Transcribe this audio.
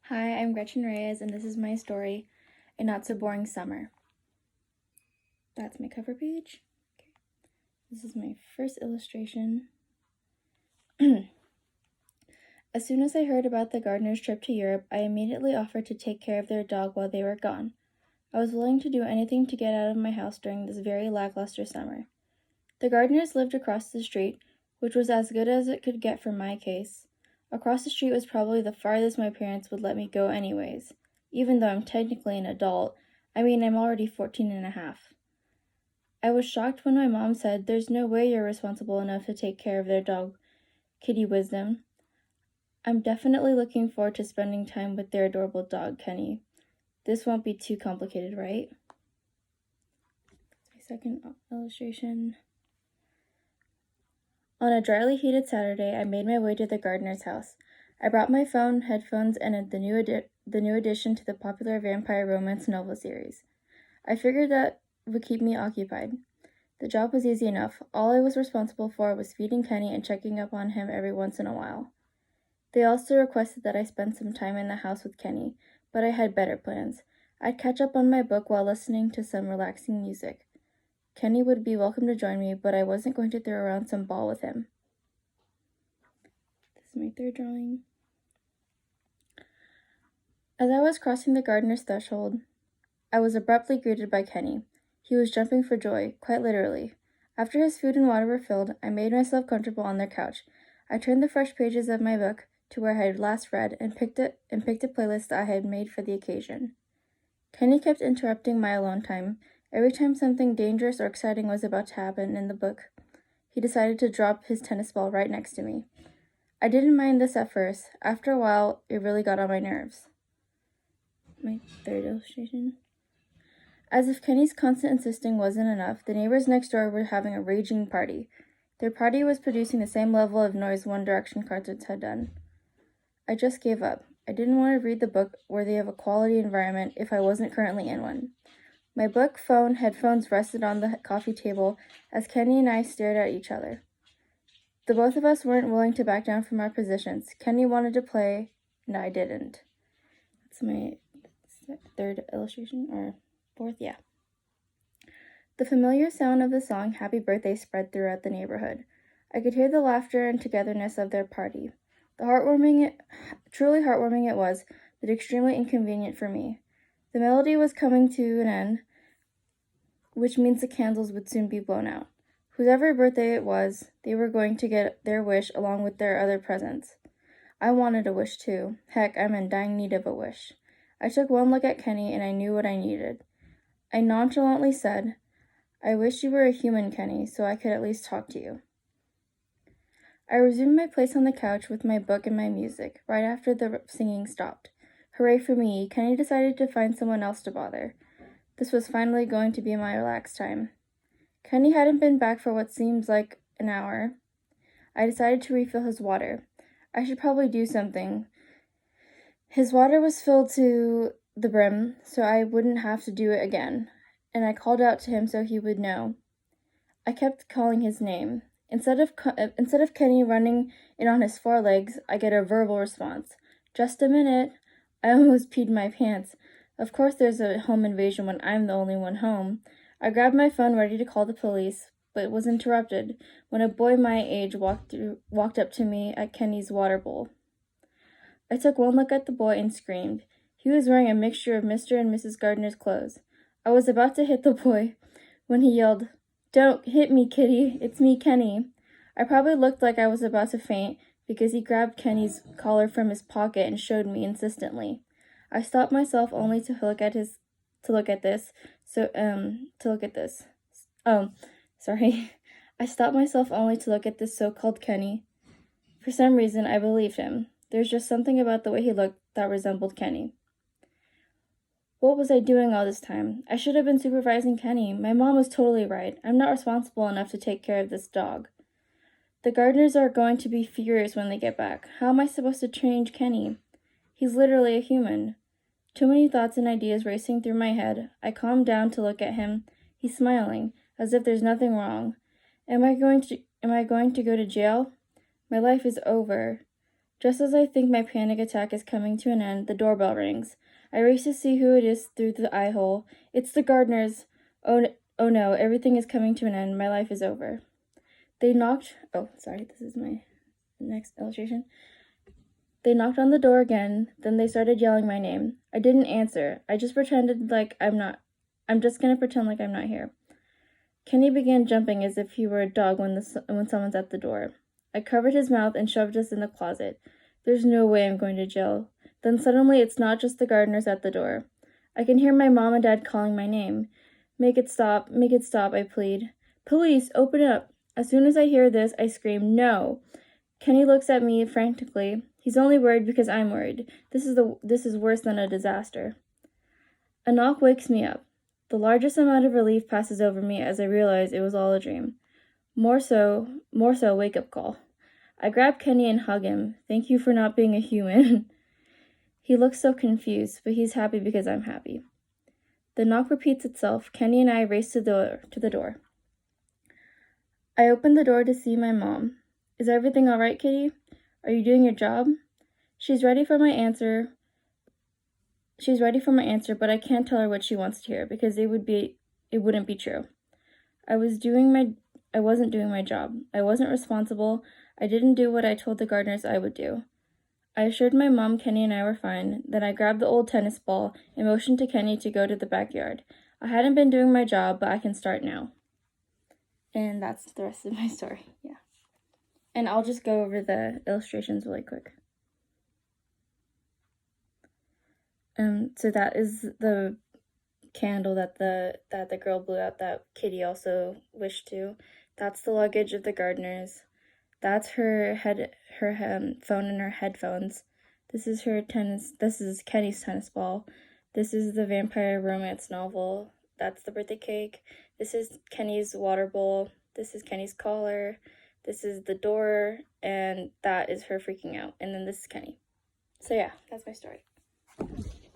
Hi, I'm Gretchen Reyes, and this is my story, A Not So Boring Summer. That's my cover page. Okay. This is my first illustration. As soon as I heard about the gardener's trip to Europe, I immediately offered to take care of their dog while they were gone. I was willing to do anything to get out of my house during this very lackluster summer. The gardeners lived across the street, which was as good as it could get for my case. Across the street was probably the farthest my parents would let me go anyways, even though I'm technically an adult. I'm already 14 and a half. I was shocked when my mom said, "There's no way you're responsible enough to take care of their dog, Kitty Wisdom." I'm definitely looking forward to spending time with their adorable dog, Kenny. This won't be too complicated, right? My second illustration. On a dryly heated Saturday, I made my way to the gardener's house. I brought my phone, headphones, and the new addition to the popular vampire romance novel series. I figured that would keep me occupied. The job was easy enough. All I was responsible for was feeding Kenny and checking up on him every once in a while. They also requested that I spend some time in the house with Kenny, but I had better plans. I'd catch up on my book while listening to some relaxing music. Kenny would be welcome to join me, but I wasn't going to throw around some ball with him. This is my third drawing. As I was crossing the gardener's threshold, I was abruptly greeted by Kenny. He was jumping for joy, quite literally. After his food and water were filled, I made myself comfortable on their couch. I turned the fresh pages of my book to where I had last read and picked a playlist I had made for the occasion. Kenny kept interrupting my alone time. Every time something dangerous or exciting was about to happen in the book, he decided to drop his tennis ball right next to me. I didn't mind this at first. After a while, it really got on my nerves. My third illustration. As if Kenny's constant insisting wasn't enough, the neighbors next door were having a raging party. Their party was producing the same level of noise One Direction concerts had done. I just gave up. I didn't want to read the book worthy of a quality environment if I wasn't currently in one. My book, phone, headphones rested on the coffee table as Kenny and I stared at each other. The both of us weren't willing to back down from our positions. Kenny wanted to play, and I didn't. That's my third illustration, or fourth, yeah. The familiar sound of the song Happy Birthday spread throughout the neighborhood. I could hear the laughter and togetherness of their party. Truly heartwarming it was, but extremely inconvenient for me. The melody was coming to an end, which means the candles would soon be blown out. Whoever birthday it was, they were going to get their wish along with their other presents. I wanted a wish too. Heck, I'm in dying need of a wish. I took one look at Kenny and I knew what I needed. I nonchalantly said, "I wish you were a human, Kenny, so I could at least talk to you." I resumed my place on the couch with my book and my music, right after the singing stopped. Hooray for me, Kenny decided to find someone else to bother. This was finally going to be my relaxed time. Kenny hadn't been back for what seems like an hour. I decided to refill his water. I should probably do something. His water was filled to the brim, so I wouldn't have to do it again, and I called out to him so he would know. I kept calling his name. Instead of Kenny running in on his forelegs, I get a verbal response. "Just a minute." I almost peed my pants. Of course there's a home invasion when I'm the only one home. I grabbed my phone ready to call the police, but was interrupted when a boy my age walked up to me at Kenny's water bowl. I took one look at the boy and screamed. He was wearing a mixture of Mr. and Mrs. Gardner's clothes. I was about to hit the boy when he yelled, "Don't hit me, Kitty. It's me, Kenny." I probably looked like I was about to faint because he grabbed Kenny's collar from his pocket and showed me insistently. I stopped myself only to look at this. I stopped myself only to look at this so-called Kenny. For some reason, I believed him. There's just something about the way he looked that resembled Kenny. What was I doing all this time? I should have been supervising Kenny. My mom was totally right. I'm not responsible enough to take care of this dog. The gardeners are going to be furious when they get back. How am I supposed to change Kenny? He's literally a human. Too many thoughts and ideas racing through my head. I calmed down to look at him. He's smiling, as if there's nothing wrong. Am I going to go to jail? My life is over. Just as I think my panic attack is coming to an end, the doorbell rings. I race to see who it is through the eye hole. It's the gardeners. Oh no, everything is coming to an end. My life is over. They knocked. Oh, sorry, this is my next illustration. They knocked on the door again, then they started yelling my name. I didn't answer. I just pretended like I'm just gonna pretend like I'm not here. Kenny began jumping as if he were a dog when someone's at the door. I covered his mouth and shoved us in the closet. There's no way I'm going to jail. Then suddenly it's not just the gardeners at the door. I can hear my mom and dad calling my name. Make it stop, I plead. Police, open up. As soon as I hear this, I scream, no. Kenny looks at me frantically. He's only worried because I'm worried. This is worse than a disaster. A knock wakes me up. The largest amount of relief passes over me as I realize it was all a dream. More so, wake-up call. I grab Kenny and hug him. Thank you for not being a human. He looks so confused, but he's happy because I'm happy. The knock repeats itself. Kenny and I race to the door. I open the door to see my mom. Is everything all right, Kitty? Are you doing your job? She's ready for my answer, but I can't tell her what she wants to hear because it wouldn't be true. I wasn't doing my job. I wasn't responsible. I didn't do what I told the gardeners I would do. I assured my mom Kenny and I were fine. Then I grabbed the old tennis ball and motioned to Kenny to go to the backyard. I hadn't been doing my job, but I can start now. And that's the rest of my story. Yeah. And I'll just go over the illustrations really quick. So that is the candle that the girl blew out that Kitty also wished to. That's the luggage of the gardeners. That's her phone and her headphones. This is Kenny's tennis ball. This is the vampire romance novel. That's the birthday cake. This is Kenny's water bowl. This is Kenny's collar. This is the door, and that is her freaking out. And then this is Kenny. So yeah, that's my story.